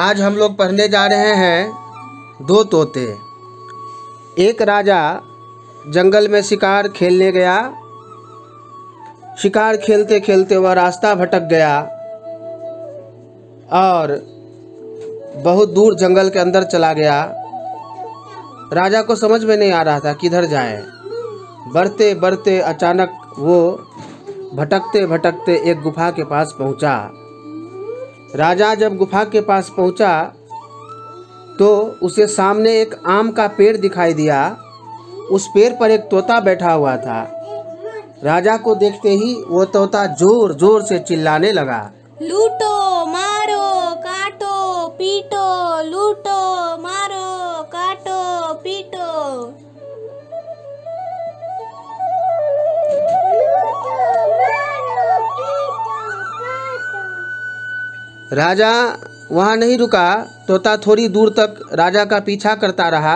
आज हम लोग पढ़ने जा रहे हैं दो तोते। एक राजा जंगल में शिकार खेलने गया। शिकार खेलते खेलते वह रास्ता भटक गया और बहुत दूर जंगल के अंदर चला गया। राजा को समझ में नहीं आ रहा था किधर जाए। बढ़ते बढ़ते अचानक वो भटकते भटकते एक गुफा के पास पहुंचा। राजा जब गुफा के पास पहुंचा तो उसे सामने एक आम का पेड़ दिखाई दिया। उस पेड़ पर एक तोता बैठा हुआ था। राजा को देखते ही वो तोता जोर जोर से चिल्लाने लगा, लूटो मारो काटो पीटो, लूटो मारो काटो पीटो। राजा वहाँ नहीं रुका। तोता थोड़ी दूर तक राजा का पीछा करता रहा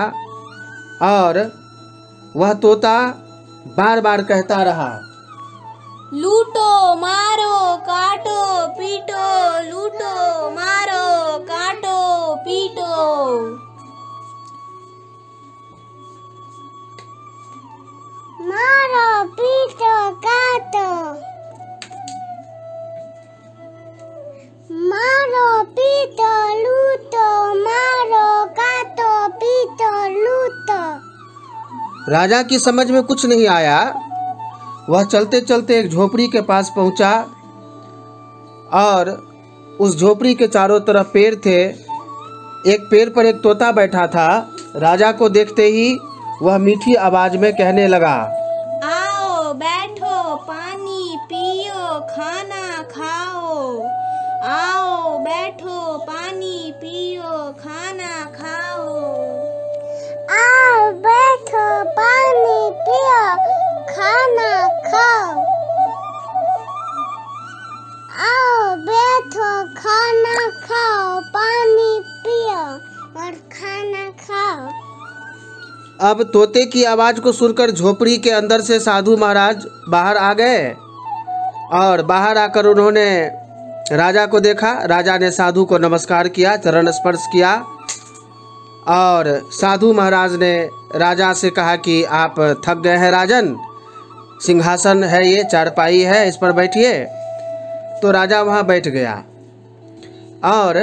और वह तोता बार बार कहता रहा, लूटो मारो काटो पीटो, लूटो मारो काटो पीटो। मारो पीटो काटो, मारो पीटो लूटो, मारो काटो पीटो लूटो। राजा की समझ में कुछ नहीं आया। वह चलते चलते एक झोपड़ी के पास पहुंचा और उस झोपड़ी के चारों तरफ पेड़ थे। एक पेड़ पर एक तोता बैठा था। राजा को देखते ही वह मीठी आवाज में कहने लगा, आओ बैठो पानी पियो खाना खाओ, आओ बैठो पानी पियो खाना खाओ। आओ बैठो पानी पियो खाना खाओ, आओ बैठो खाना खाओ, पानी पियो और खाना खाओ। अब तोते की आवाज़ को सुनकर झोपड़ी के अंदर से साधु महाराज बाहर आ गए और बाहर आकर उन्होंने राजा को देखा। राजा ने साधु को नमस्कार किया, चरण स्पर्श किया और साधु महाराज ने राजा से कहा कि आप थक गए हैं राजन, सिंहासन है, ये चारपाई है, इस पर बैठिए। तो राजा वहाँ बैठ गया और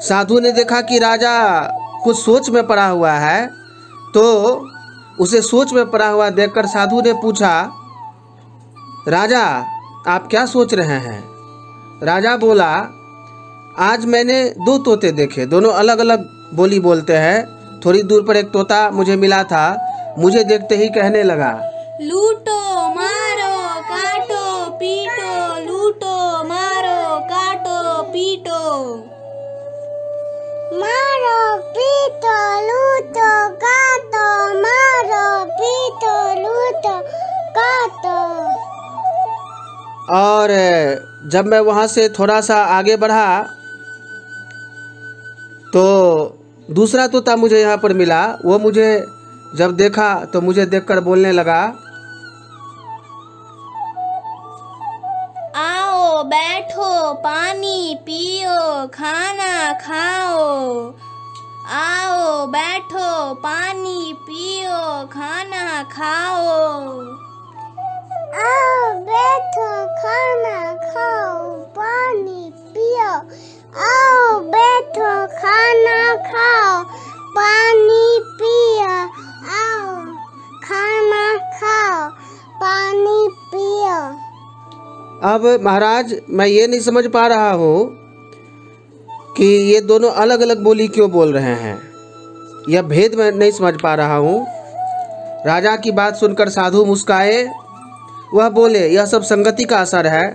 साधु ने देखा कि राजा कुछ सोच में पड़ा हुआ है। तो उसे सोच में पड़ा हुआ देखकर साधु ने पूछा, राजा आप क्या सोच रहे हैं? राजा बोला, आज मैंने दो तोते देखे, दोनों अलग अलग बोली बोलते हैं। थोड़ी दूर पर एक तोता मुझे मिला था, मुझे देखते ही कहने लगा, लूटो मारो काटो पीटो, लूटो मारो काटो पीटो। मारो पीटो लूटो काटो, मारो पीटो लूटो काटो। और जब मैं वहाँ से थोड़ा सा आगे बढ़ा तो दूसरा तोता मुझे यहाँ पर मिला। वो मुझे जब देखा तो मुझे देखकर बोलने लगा, आओ बैठो पानी पियो खाना खाओ, आओ बैठो पानी पियो खाना खाओ। आओ बैठो खाना खाओ, पानी पियो, आओ बैठो खाना खाओ, पानी पियो, आओ खाना खाओ, पानी पियो। अब महाराज मैं ये नहीं समझ पा रहा हूँ कि ये दोनों अलग अलग बोली क्यों बोल रहे हैं। यह भेद मैं नहीं समझ पा रहा हूँ। राजा की बात सुनकर साधु मुस्काए। वह बोले, यह सब संगति का असर है।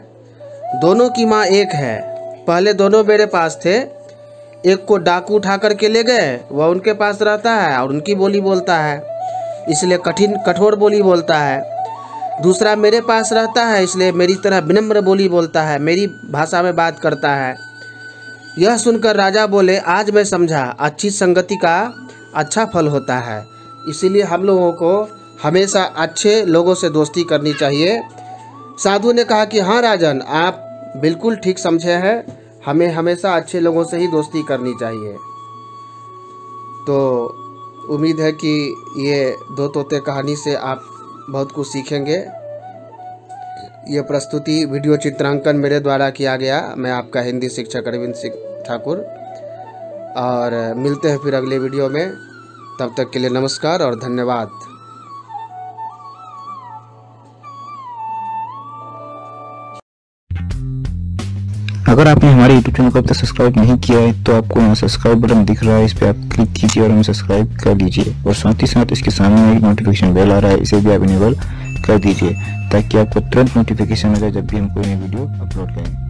दोनों की माँ एक है। पहले दोनों मेरे पास थे। एक को डाकू उठा करके ले गए, वह उनके पास रहता है और उनकी बोली बोलता है, इसलिए कठोर बोली बोलता है। दूसरा मेरे पास रहता है, इसलिए मेरी तरह विनम्र बोली बोलता है, मेरी भाषा में बात करता है। यह सुनकर राजा बोले, आज मैं समझा अच्छी संगति का अच्छा फल होता है, इसीलिए हम लोगों को हमेशा अच्छे लोगों से दोस्ती करनी चाहिए। साधु ने कहा कि हाँ राजन, आप बिल्कुल ठीक समझे हैं, हमें हमेशा अच्छे लोगों से ही दोस्ती करनी चाहिए। तो उम्मीद है कि ये दो तोते कहानी से आप बहुत कुछ सीखेंगे। ये प्रस्तुति वीडियो चित्रांकन मेरे द्वारा किया गया। मैं आपका हिंदी शिक्षक अरविंद सिंह ठाकुर, और मिलते हैं फिर अगले वीडियो में। तब तक के लिए नमस्कार और धन्यवाद। अगर आपने हमारे YouTube चैनल को अब तक सब्सक्राइब नहीं किया है तो आपको यहाँ सब्सक्राइब बटन दिख रहा है, इस पर आप क्लिक कीजिए और हमें सब्सक्राइब कर लीजिए। और साथ ही साथ इसके सामने एक नोटिफिकेशन बेल आ रहा है, इसे भी आप इनेबल कर दीजिए ताकि आपको तुरंत नोटिफिकेशन मिले जब भी हम कोई नई वीडियो अपलोड करें।